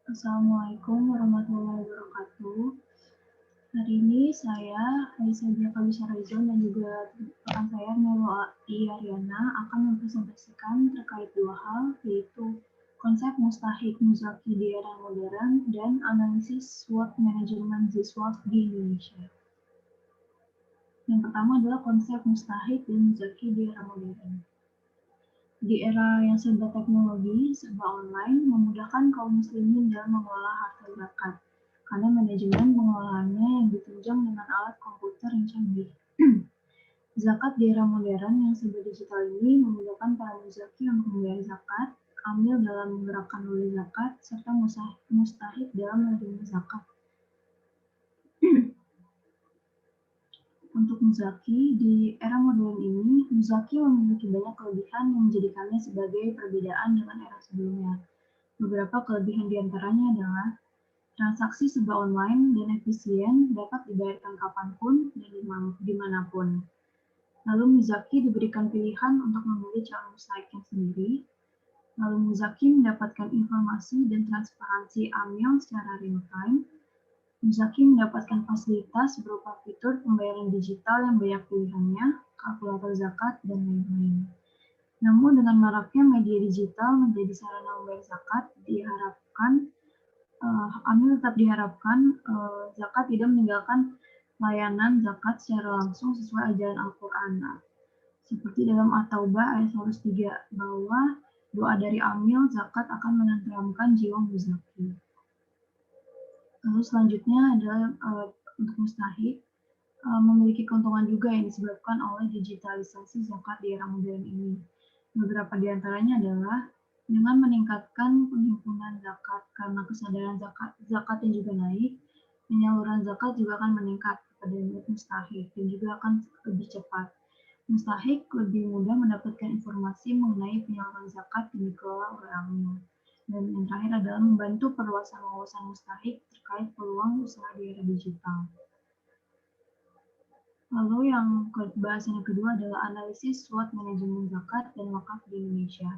Assalamualaikum warahmatullahi wabarakatuh. Hari ini saya, Aisyah Jaka Rizal dan juga rekan saya Nurul Aryana akan mempresentasikan terkait dua hal, yaitu konsep mustahik muzaki di era modern dan analisis SWOT manajemen SWOT di Indonesia. Yang pertama adalah konsep mustahik dan muzaki di era modern. Di era yang serba teknologi, serba online, memudahkan kaum muslimin dalam mengelola harta zakat, karena manajemen pengelolaannya yang ditunjang dengan alat komputer yang canggih. Zakat di era modern yang serba digital ini memudahkan para muzaki untuk membayar zakat, amil dalam menggerakkan nilai zakat, serta mustahik dalam menerima zakat. Untuk muzaki, di era modern ini, muzaki memiliki banyak kelebihan yang menjadikannya sebagai perbedaan dengan era sebelumnya. Beberapa kelebihan diantaranya adalah transaksi serba online dan efisien, dapat dibayarkan kapanpun dan dimanapun. Lalu muzaki diberikan pilihan untuk memilih calon mustahiknya sendiri. Lalu muzaki mendapatkan informasi dan transparansi amil secara real time. Muzaki mendapatkan fasilitas berupa fitur pembayaran digital yang banyak pilihannya, kalkulator zakat, dan lain-lain. Namun dengan maraknya media digital menjadi sarana membayar zakat, amil tetap diharapkan zakat tidak meninggalkan layanan zakat secara langsung sesuai ajaran Al-Quran. Seperti dalam At-Taubah ayat 103, bahwa doa dari amil zakat akan menenteramkan jiwa muzaki. Lalu selanjutnya adalah untuk mustahik, memiliki keuntungan juga yang disebabkan oleh digitalisasi zakat di era modern ini. Beberapa di antaranya adalah dengan meningkatkan penghimpunan zakat karena kesadaran zakat yang juga naik, penyaluran zakat juga akan meningkat pada mustahik dan juga akan lebih cepat. Mustahik lebih mudah mendapatkan informasi mengenai penyaluran zakat yang dikelola oleh amil. Dan yang terakhir adalah membantu perluasan wawasan mustahik terkait peluang usaha di era digital. Lalu bahasan yang kedua adalah analisis SWOT manajemen zakat dan wakaf di Indonesia.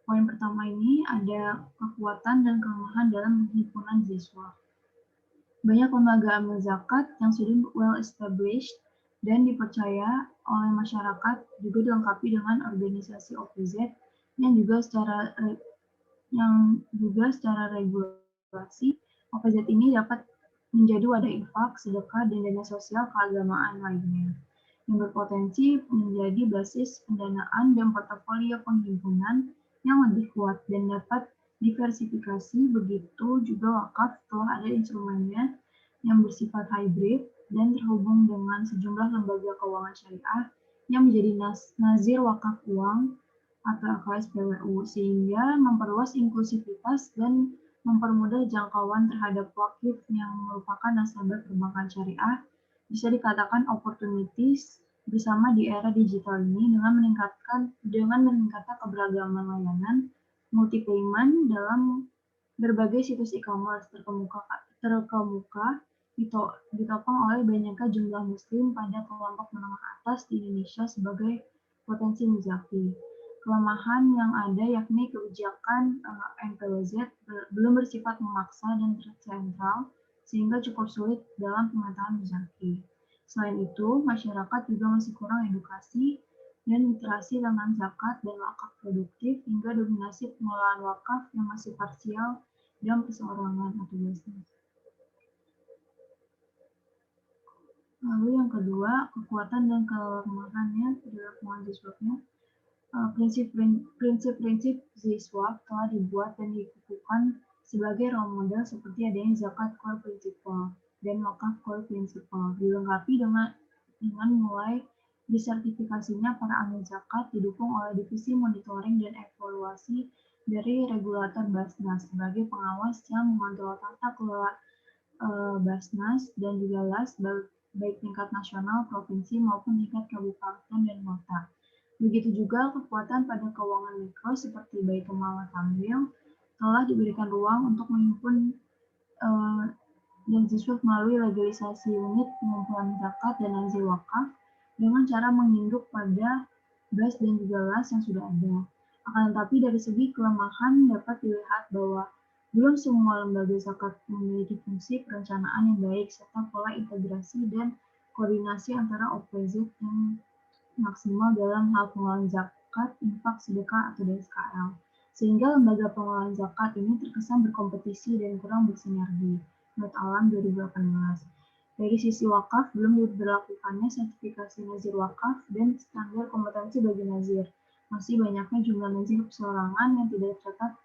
Poin pertama ini ada kekuatan dan kelemahan dalam penghimpunan ZSWAP. Banyak lembaga amil zakat yang sudah well established dan dipercaya oleh masyarakat, juga dilengkapi dengan organisasi OPZ yang juga secara regulasi, OPZ ini dapat menjadi wadah infak, sedekah, dan dana sosial keagamaan lainnya, yang berpotensi menjadi basis pendanaan dan portofolio penghimpunan yang lebih kuat dan dapat diversifikasi. Begitu juga wakaf telah ada instrumennya yang bersifat hybrid dan terhubung dengan sejumlah lembaga keuangan syariah yang menjadi nazir wakaf uang atau LKS-PWU, sehingga memperluas inklusivitas dan mempermudah jangkauan terhadap wakif yang merupakan nasabah perbankan syariah. Bisa dikatakan opportunities bersama di era digital ini dengan meningkatkan keberagaman layanan multi payment dalam berbagai situs e-commerce terkemuka ditopang oleh banyaknya jumlah muslim pada kelompok menengah atas di Indonesia sebagai potensi muzaki. Kelemahan yang ada yakni kebijakan NPWZ belum bersifat memaksa dan tersentral, sehingga cukup sulit dalam pemetaan muzaki. Selain itu, masyarakat juga masih kurang edukasi dan literasi tentang zakat dan wakaf produktif, hingga dominasi pengelolaan wakaf yang masih parsial dan perseorangan atau bisnis. Lalu yang kedua, kekuatan dan kelemahannya adalah mahasiswanya. Prinsip-prinsip ZSWAP telah dibuat dan dikukuhkan sebagai role model seperti adanya zakat core principle dan wakaf core principle, dilengkapi dengan mulai disertifikasinya para amil zakat, didukung oleh divisi monitoring dan evaluasi dari regulator Basnas sebagai pengawas yang mengontrol tata kelola Basnas dan juga LAS baik tingkat nasional, provinsi maupun tingkat kabupaten dan kota. Begitu juga kekuatan pada keuangan mikro seperti Baitul Mal Tamwil telah diberikan ruang untuk menghimpun dan ZSWAP melalui legalisasi unit pengumpulan zakat dan nazir wakaf dengan cara menginduk pada BAS dan juga LAS yang sudah ada. Akan tetapi dari segi kelemahan dapat dilihat bahwa Belum semua lembaga zakat memiliki fungsi perencanaan yang baik serta pola integrasi dan koordinasi antara OPZ yang maksimal dalam hal pengelolaan zakat, infak, sedekah, atau DSKL. Sehingga lembaga pengelolaan zakat ini terkesan berkompetisi dan kurang bersinergi. Menurut Alam 2018. Dari sisi wakaf, belum diberlakukannya sertifikasi nazir wakaf dan standar kompetensi bagi nazir. Masih banyaknya jumlah nazir perseorangan yang tidak tercatat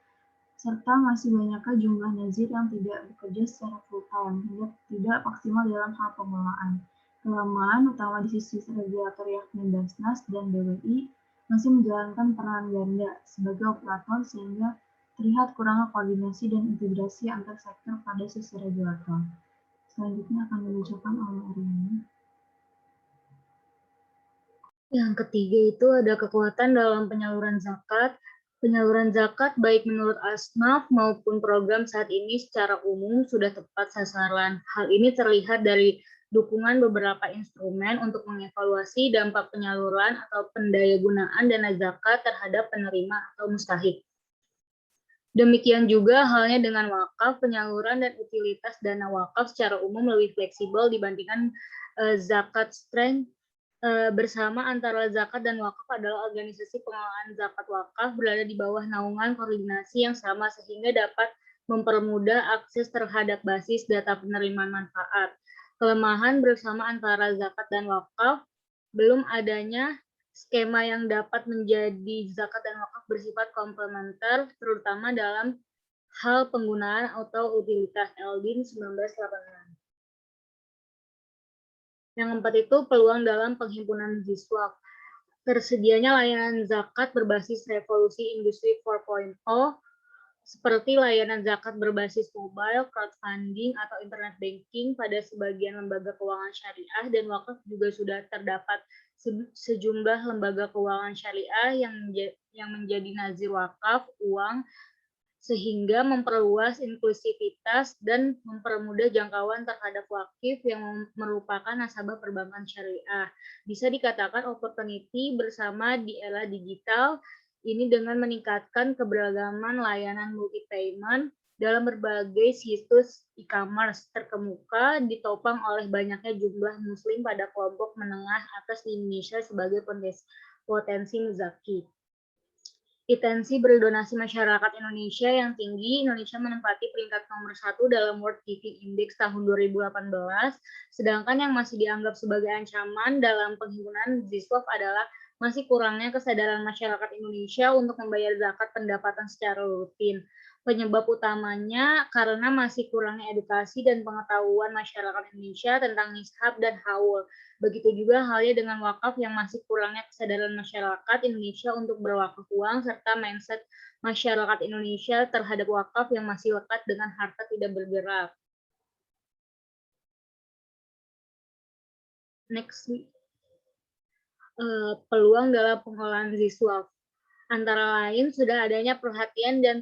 serta masih banyaknya jumlah nazir yang tidak bekerja secara full-time hingga tidak maksimal dalam hal pengelolaan. Kelemahan utama di sisi regulator yakni Basnas dan BWI masih menjalankan peran ganda sebagai operator sehingga terlihat kurangnya koordinasi dan integrasi antar sektor pada sisi regulator. Selanjutnya akan dibacakan oleh Aryani. Yang ketiga itu ada kekuatan dalam penyaluran zakat. Penyaluran zakat baik menurut Asnaf maupun program saat ini secara umum sudah tepat sasaran. Hal ini terlihat dari dukungan beberapa instrumen untuk mengevaluasi dampak penyaluran atau pendayagunaan dana zakat terhadap penerima atau mustahik. Demikian juga halnya dengan wakaf, penyaluran dan utilitas dana wakaf secara umum lebih fleksibel dibandingkan zakat strength. Bersama antara zakat dan wakaf adalah organisasi pengelolaan zakat wakaf berada di bawah naungan koordinasi yang sama sehingga dapat mempermudah akses terhadap basis data penerimaan manfaat. Kelemahan bersama antara zakat dan wakaf, belum adanya skema yang dapat menjadi zakat dan wakaf bersifat komplementer, terutama dalam hal penggunaan atau utilitas Eldin 1986. Yang keempat itu peluang dalam penghimpunan Ziswaf. Tersedianya layanan zakat berbasis revolusi industri 4.0 seperti layanan zakat berbasis mobile, crowdfunding, atau internet banking pada sebagian lembaga keuangan syariah dan wakaf juga sudah terdapat sejumlah lembaga keuangan syariah yang menjadi nazir wakaf uang sehingga memperluas inklusivitas dan mempermudah jangkauan terhadap wakif yang merupakan nasabah perbankan syariah. Bisa dikatakan opportunity bersama di era digital ini dengan meningkatkan keberagaman layanan multi payment dalam berbagai situs e-commerce terkemuka ditopang oleh banyaknya jumlah muslim pada kelompok menengah atas di Indonesia sebagai potensi muzaki. Intensi berdonasi masyarakat Indonesia yang tinggi, Indonesia menempati peringkat nomor 1 dalam World Giving Index tahun 2018, sedangkan yang masih dianggap sebagai ancaman dalam penghimpunan Ziswaf adalah masih kurangnya kesadaran masyarakat Indonesia untuk membayar zakat pendapatan secara rutin. Penyebab utamanya karena masih kurangnya edukasi dan pengetahuan masyarakat Indonesia tentang nishab dan haul. Begitu juga halnya dengan wakaf yang masih kurangnya kesadaran masyarakat Indonesia untuk berwakaf uang serta mindset masyarakat Indonesia terhadap wakaf yang masih lekat dengan harta tidak bergerak. Next, peluang dalam pengelolaan Ziswaf. Antara lain sudah adanya perhatian dan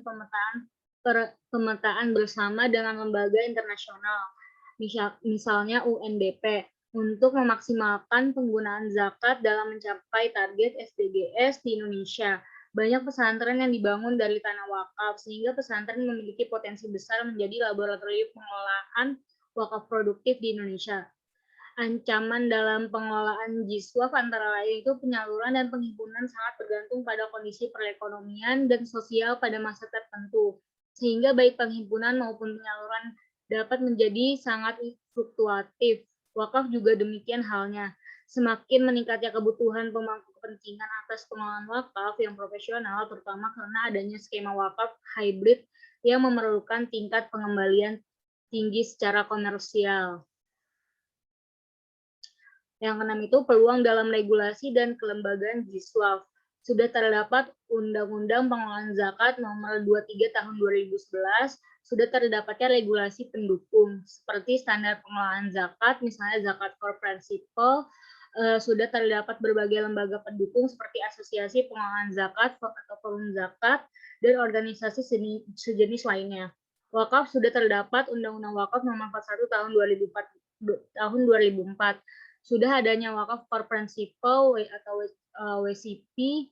pemetaan bersama dengan lembaga internasional, misalnya UNDP, untuk memaksimalkan penggunaan zakat dalam mencapai target SDGs di Indonesia. Banyak pesantren yang dibangun dari tanah wakaf, sehingga pesantren memiliki potensi besar menjadi laboratorium pengelolaan wakaf produktif di Indonesia. Ancaman dalam pengelolaan Jiswaf antara lain itu penyaluran dan penghimpunan sangat bergantung pada kondisi perekonomian dan sosial pada masa tertentu, sehingga baik penghimpunan maupun penyaluran dapat menjadi sangat fluktuatif. Wakaf juga demikian halnya. Semakin meningkatnya kebutuhan pemangku kepentingan atas pengelolaan wakaf yang profesional, terutama karena adanya skema wakaf hybrid yang memerlukan tingkat pengembalian tinggi secara komersial. Yang keenam itu peluang dalam regulasi dan kelembagaan Jiswaf. Sudah terdapat Undang-Undang Pengelolaan Zakat Nomor 23 Tahun 2011, sudah terdapatnya regulasi pendukung seperti standar pengelolaan zakat, misalnya zakat core principle, sudah terdapat berbagai lembaga pendukung seperti Asosiasi Pengelolaan Zakat atau Forum Zakat dan organisasi sejenis lainnya. Wakaf sudah terdapat Undang-Undang Wakaf Nomor 41 Tahun 2004. Sudah adanya wakaf core principle atau WCP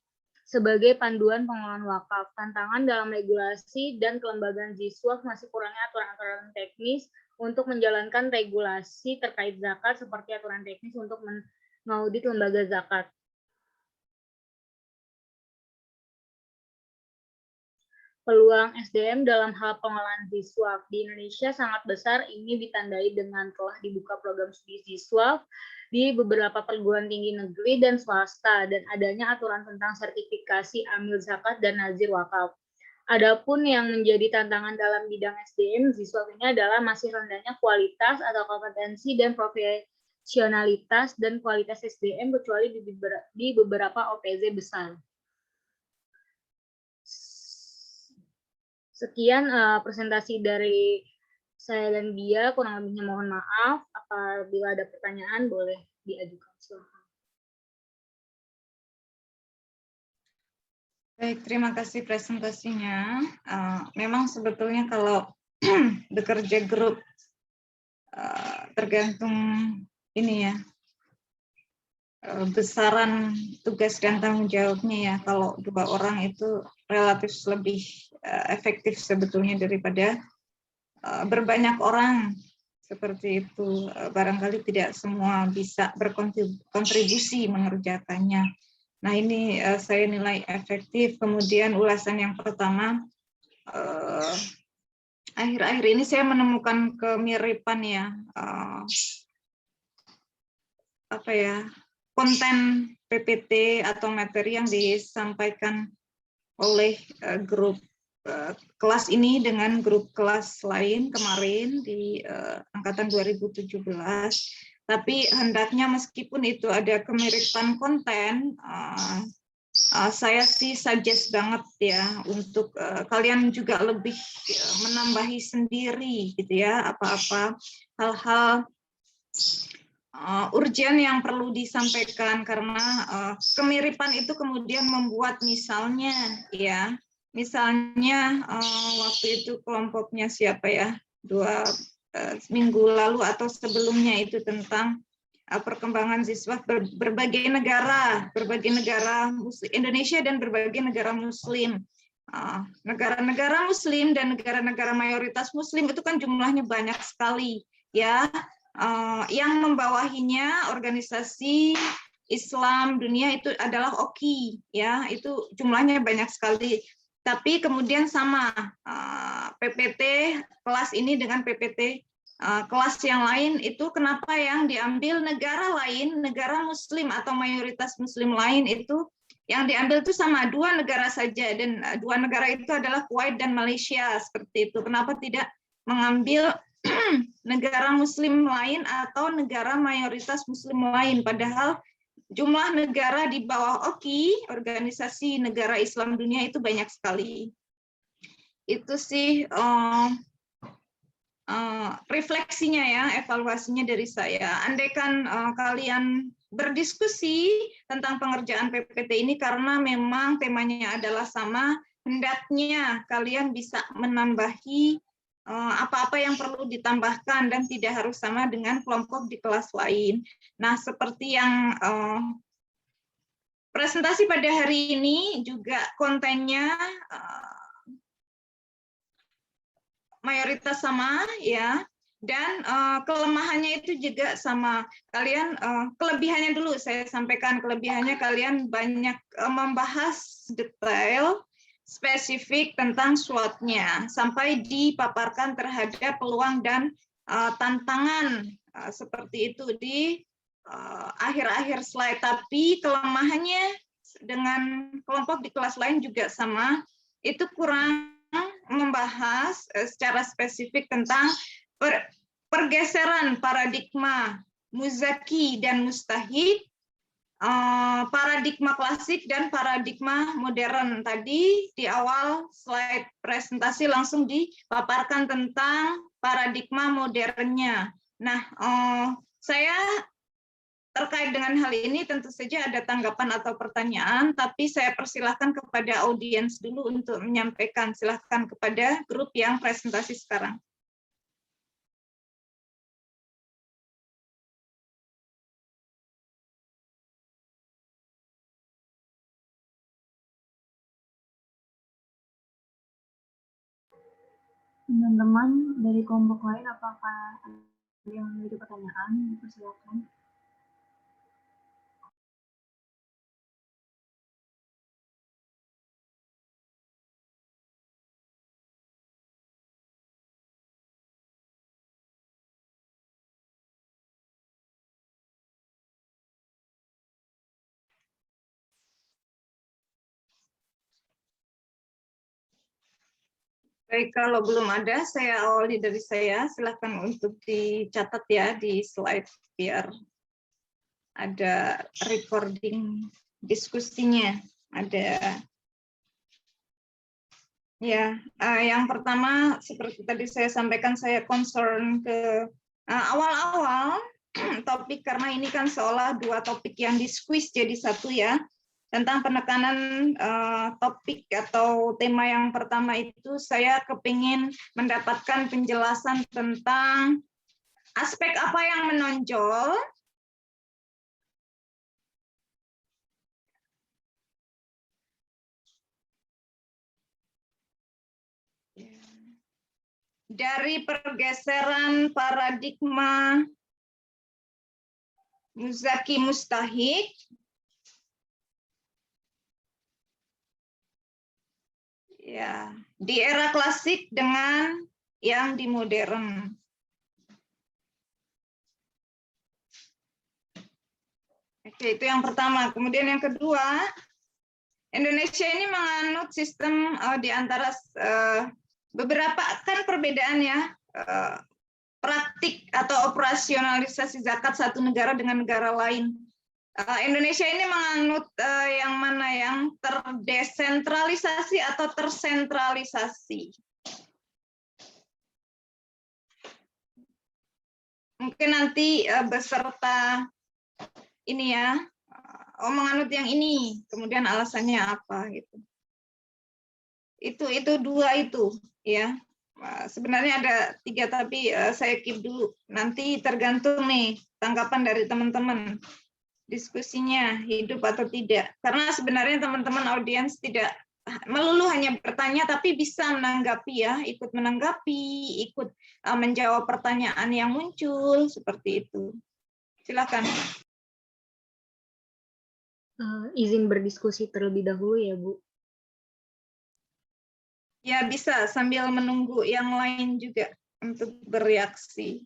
sebagai panduan pengelolaan wakaf. Tantangan dalam regulasi dan kelembagaan Ziswaf masih kurangnya aturan-aturan teknis untuk menjalankan regulasi terkait zakat seperti aturan teknis untuk mengaudit lembaga zakat. Peluang SDM dalam hal pengelolaan Ziswaf di Indonesia sangat besar. Ini ditandai dengan telah dibuka program studi Ziswaf di beberapa perguruan tinggi negeri dan swasta, dan adanya aturan tentang sertifikasi amil zakat dan nazir wakaf. Adapun yang menjadi tantangan dalam bidang SDM Ziswaf ini adalah masih rendahnya kualitas atau kompetensi dan profesionalitas dan kualitas SDM kecuali di beberapa OPZ besar. Sekian presentasi dari saya dan Dia, kurang lebihnya mohon maaf. Apabila ada pertanyaan boleh diajukan. Silahkan. Baik, terima kasih presentasinya. Memang sebetulnya kalau bekerja grup tergantung ini ya, besaran tugas dan tanggung jawabnya ya. Kalau 2 orang itu relatif lebih efektif sebetulnya daripada berbanyak orang seperti itu. Barangkali tidak semua bisa berkontribusi mengerjakannya. Nah, ini saya nilai efektif. Kemudian ulasan yang pertama, akhir-akhir ini saya menemukan kemiripan ya, konten PPT atau materi yang disampaikan oleh grup kelas ini dengan grup kelas lain kemarin di angkatan 2017. Tapi hendaknya meskipun itu ada kemiripan konten, saya sih suggest banget ya untuk kalian juga lebih menambahi sendiri gitu ya, apa-apa hal-hal urgen yang perlu disampaikan, karena kemiripan itu kemudian membuat misalnya waktu itu kelompoknya siapa ya, 2 minggu lalu atau sebelumnya itu tentang perkembangan Ziswaf berbagai negara Indonesia dan berbagai negara Muslim. Negara-negara Muslim dan negara-negara mayoritas Muslim itu kan jumlahnya banyak sekali ya. Yang membawahinya organisasi Islam dunia itu adalah OKI ya, itu jumlahnya banyak sekali. Tapi kemudian sama PPT kelas ini dengan PPT kelas yang lain itu kenapa yang diambil negara lain, negara Muslim atau mayoritas Muslim lain itu yang diambil itu sama 2 negara saja, dan 2 negara itu adalah Kuwait dan Malaysia seperti itu. Kenapa tidak mengambil negara Muslim lain atau negara mayoritas Muslim lain, padahal jumlah negara di bawah OKI, organisasi negara Islam dunia itu banyak sekali. Itu sih refleksinya ya, evaluasinya dari saya. Andaikan kalian berdiskusi tentang pengerjaan PPT ini karena memang temanya adalah sama, hendaknya kalian bisa menambahi apa-apa yang perlu ditambahkan dan tidak harus sama dengan kelompok di kelas lain. Nah, seperti yang presentasi pada hari ini juga kontennya mayoritas sama ya, dan kelemahannya itu juga sama. Kalian kelebihannya dulu saya sampaikan, kelebihannya kalian banyak membahas detail spesifik tentang SWOT-nya sampai dipaparkan terhadap peluang dan tantangan seperti itu di akhir-akhir slide. Tapi kelemahannya dengan kelompok di kelas lain juga sama, itu kurang membahas secara spesifik tentang pergeseran paradigma muzaki dan mustahid, paradigma klasik dan paradigma modern. Tadi di awal slide presentasi langsung dipaparkan tentang paradigma modernnya. Nah, saya terkait dengan hal ini tentu saja ada tanggapan atau pertanyaan, tapi saya persilahkan kepada audiens dulu untuk menyampaikan. Silahkan kepada grup yang presentasi sekarang. Teman-teman dari kelompok lain apakah ada yang memiliki pertanyaan? Silakan. Baik, kalau belum ada, saya awali dari saya. Silakan untuk dicatat ya di slide biar ada recording diskusinya. Ada ya. Yang pertama seperti tadi saya sampaikan, saya concern ke awal-awal topik karena ini kan seolah dua topik yang di-squeeze jadi satu ya. Tentang penekanan topik atau tema yang pertama itu saya kepingin mendapatkan penjelasan tentang aspek apa yang menonjol dari pergeseran paradigma Muzaki Mustahik ya, di era klasik dengan yang di modern. Oke, itu yang pertama. Kemudian yang kedua, Indonesia ini menganut sistem di antara beberapa kan perbedaan ya, praktik atau operasionalisasi zakat satu negara dengan negara lain. Indonesia ini menganut yang mana, yang terdesentralisasi atau tersentralisasi. Mungkin nanti beserta ini ya, menganut yang ini, kemudian alasannya apa gitu. Itu dua itu ya. Sebenarnya ada tiga tapi saya keep dulu. Nanti tergantung nih tanggapan dari teman-teman. Diskusinya hidup atau tidak. Karena sebenarnya teman-teman audiens tidak melulu hanya bertanya, tapi bisa menanggapi ya, ikut menanggapi, ikut menjawab pertanyaan yang muncul, seperti itu. Silakan. Izin berdiskusi terlebih dahulu ya, Bu. Ya bisa, sambil menunggu yang lain juga untuk bereaksi.